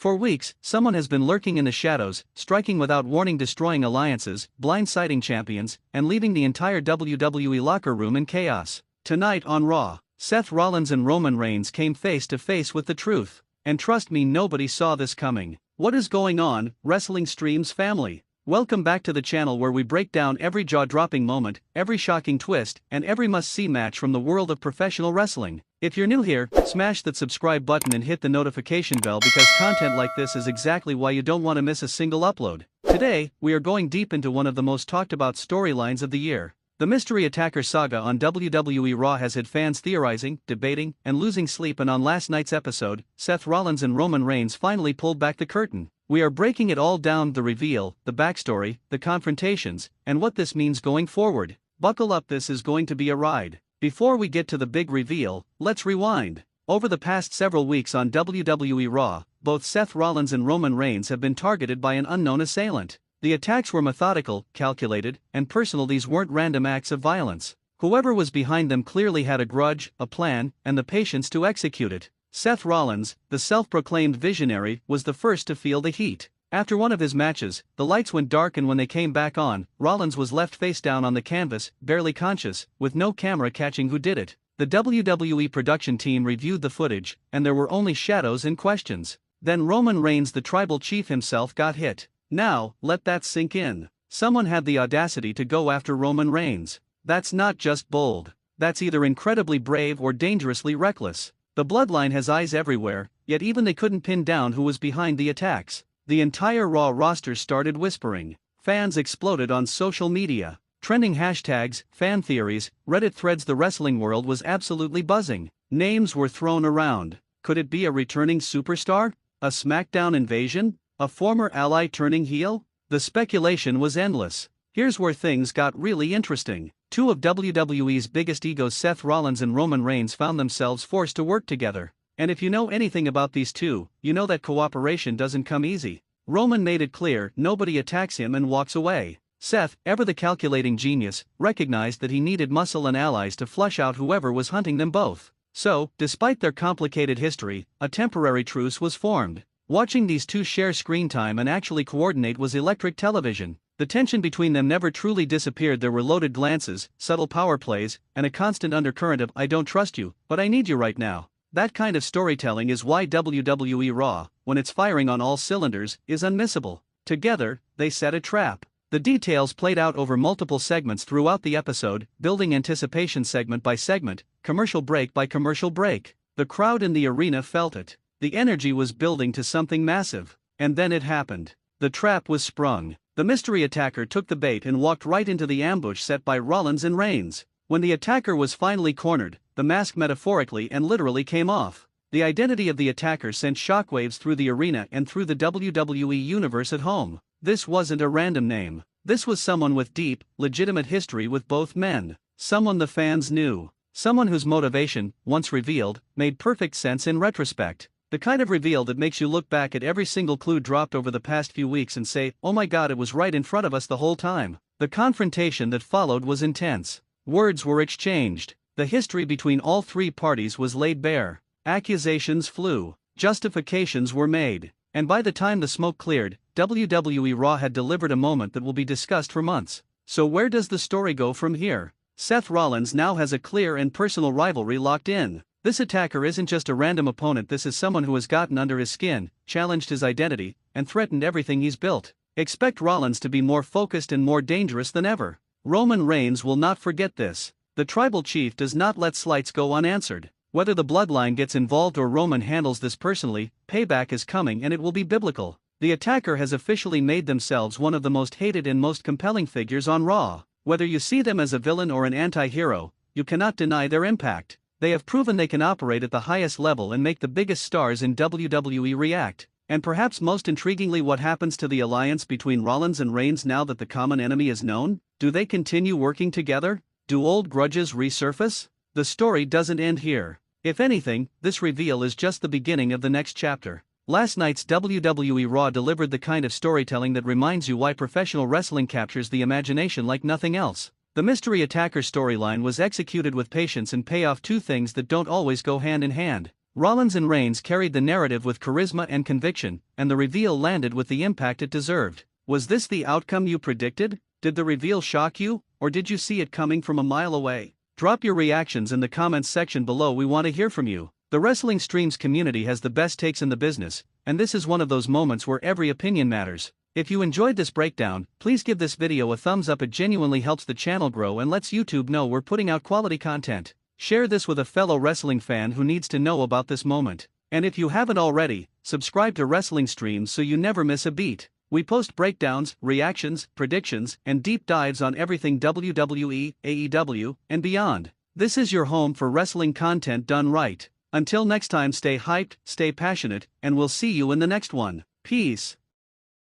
For weeks, someone has been lurking in the shadows, striking without warning, destroying alliances, blindsiding champions, and leaving the entire WWE locker room in chaos. Tonight on Raw, Seth Rollins and Roman Reigns came face to face with the truth. And trust me, nobody saw this coming. What is going on, Wrestling Streams family? Welcome back to the channel where we break down every jaw-dropping moment, every shocking twist, and every must-see match from the world of professional wrestling. If you're new here, smash that subscribe button and hit the notification bell because content like this is exactly why you don't want to miss a single upload. Today, we are going deep into one of the most talked about storylines of the year. The Mystery Attacker saga on WWE Raw has had fans theorizing, debating, and losing sleep, and on last night's episode, Seth Rollins and Roman Reigns finally pulled back the curtain. We are breaking it all down: the reveal, the backstory, the confrontations, and what this means going forward. Buckle up, this is going to be a ride. Before we get to the big reveal, let's rewind. Over the past several weeks on WWE Raw, both Seth Rollins and Roman Reigns have been targeted by an unknown assailant. The attacks were methodical, calculated, and personal. These weren't random acts of violence. Whoever was behind them clearly had a grudge, a plan, and the patience to execute it. Seth Rollins, the self-proclaimed visionary, was the first to feel the heat. After one of his matches, the lights went dark, and when they came back on, Rollins was left face down on the canvas, barely conscious, with no camera catching who did it. The WWE production team reviewed the footage, and there were only shadows and questions. Then Roman Reigns, the tribal chief himself, got hit. Now, let that sink in. Someone had the audacity to go after Roman Reigns. That's not just bold. That's either incredibly brave or dangerously reckless. The bloodline has eyes everywhere, yet even they couldn't pin down who was behind the attacks. The entire Raw roster started whispering. Fans exploded on social media. Trending hashtags, fan theories, Reddit threads. The wrestling world was absolutely buzzing. Names were thrown around. Could it be a returning superstar? A SmackDown invasion? A former ally turning heel? The speculation was endless. Here's where things got really interesting. Two of WWE's biggest egos, Seth Rollins and Roman Reigns, found themselves forced to work together. And if you know anything about these two, you know that cooperation doesn't come easy. Roman made it clear nobody attacks him and walks away. Seth, ever the calculating genius, recognized that he needed muscle and allies to flush out whoever was hunting them both. So, despite their complicated history, a temporary truce was formed. Watching these two share screen time and actually coordinate was electric television. The tension between them never truly disappeared. There were loaded glances, subtle power plays, and a constant undercurrent of "I don't trust you, but I need you right now." That kind of storytelling is why WWE Raw, when it's firing on all cylinders, is unmissable. Together, they set a trap. The details played out over multiple segments throughout the episode, building anticipation segment by segment, commercial break by commercial break. The crowd in the arena felt it. The energy was building to something massive. And then it happened. The trap was sprung. The mystery attacker took the bait and walked right into the ambush set by Rollins and Reigns. When the attacker was finally cornered, the mask metaphorically and literally came off. The identity of the attacker sent shockwaves through the arena and through the WWE universe at home. This wasn't a random name. This was someone with deep, legitimate history with both men. Someone the fans knew. Someone whose motivation, once revealed, made perfect sense in retrospect. The kind of reveal that makes you look back at every single clue dropped over the past few weeks and say, "Oh my god, it was right in front of us the whole time." The confrontation that followed was intense. Words were exchanged. The history between all three parties was laid bare. Accusations flew. Justifications were made. And by the time the smoke cleared, WWE Raw had delivered a moment that will be discussed for months. So where does the story go from here? Seth Rollins now has a clear and personal rivalry locked in. This attacker isn't just a random opponent. This is someone who has gotten under his skin, challenged his identity, and threatened everything he's built. Expect Rollins to be more focused and more dangerous than ever. Roman Reigns will not forget this. The tribal chief does not let slights go unanswered. Whether the bloodline gets involved or Roman handles this personally, payback is coming, and it will be biblical. The attacker has officially made themselves one of the most hated and most compelling figures on Raw. Whether you see them as a villain or an anti-hero, you cannot deny their impact. They have proven they can operate at the highest level and make the biggest stars in WWE react. And perhaps most intriguingly, what happens to the alliance between Rollins and Reigns now that the common enemy is known? Do they continue working together? Do old grudges resurface? The story doesn't end here. If anything, this reveal is just the beginning of the next chapter. Last night's WWE Raw delivered the kind of storytelling that reminds you why professional wrestling captures the imagination like nothing else. The mystery attacker storyline was executed with patience and payoff, two things that don't always go hand in hand. Rollins and Reigns carried the narrative with charisma and conviction, and the reveal landed with the impact it deserved. Was this the outcome you predicted? Did the reveal shock you, or did you see it coming from a mile away? Drop your reactions in the comments section below. We want to hear from you. The Wrestling Streams community has the best takes in the business, and this is one of those moments where every opinion matters. If you enjoyed this breakdown, please give this video a thumbs up. It genuinely helps the channel grow and lets YouTube know we're putting out quality content. Share this with a fellow wrestling fan who needs to know about this moment. And if you haven't already, subscribe to Wrestling Streams so you never miss a beat. We post breakdowns, reactions, predictions, and deep dives on everything WWE, AEW, and beyond. This is your home for wrestling content done right. Until next time, stay hyped, stay passionate, and we'll see you in the next one. Peace.